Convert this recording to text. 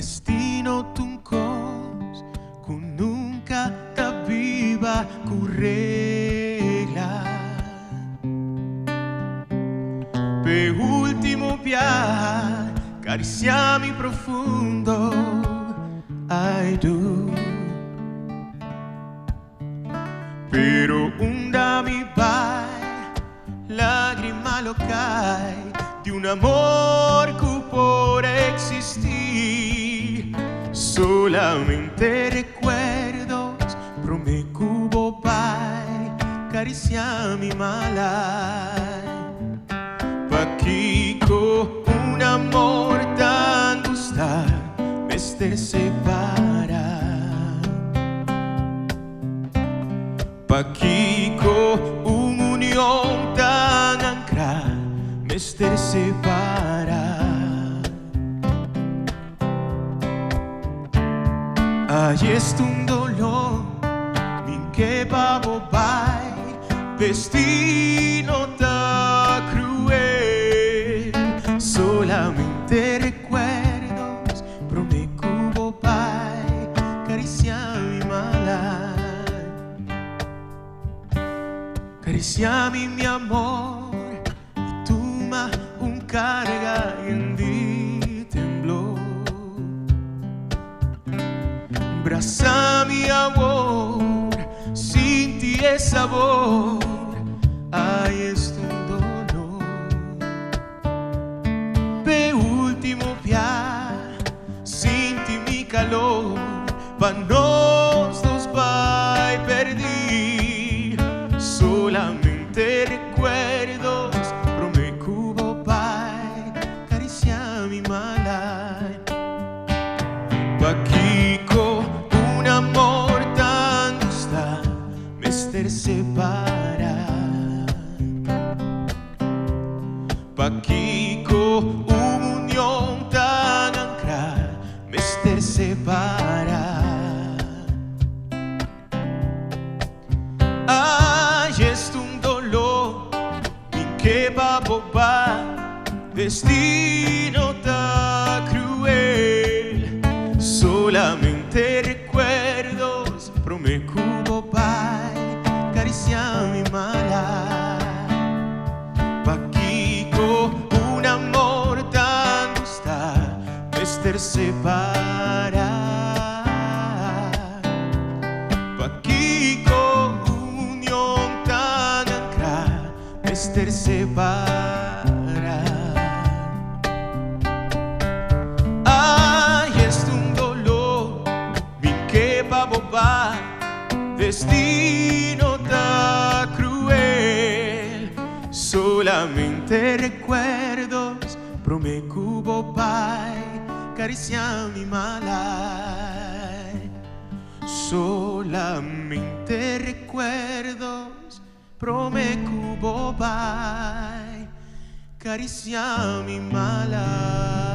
destino tuncos con nunca t'aveva currela. Per ultimo piar cariciami profundo ai tu. Pero onda mi vai lágrima locai di un amor que por existir. Solamente recuerdos pro me cubo pai cariciami malai. Pa' Kiko un amor tan gustar mester separa. Pa' Kiko un'unione tan ancra mester separa. Ahí es un dolor min que babo bai destino tan cruel. Solamente recuerdos pro me cubo bai cariciami malai. Cariciami mi amor y tu ma un carga en di temblor. Abrazami amor, sin ti es sabor, ay es un dolor. Pe último piar, sin ti mi calor, pa' nos dos vai perder. Solamente recuerdos pro me cubo pai cariciami malai. Pa' Kiko un amor tan gusta mester separa. Pa' Kiko un'unione tan ancra mester separa. Ay, es un dolor min que babo bai destino tan cruel. Solamente recuerdos pro me cubo pai cariciami malai. Pa' Kiko un amor tan gusta mester separa. Pa' Kiko un'unione tan ancra mester separa. Ay, es un dolor min que babo bai destino tan cruel. Solamente recuerdos pro me cubo pai cariciami malai. Solamente recuerdos pro me cubo pai cariciami malai.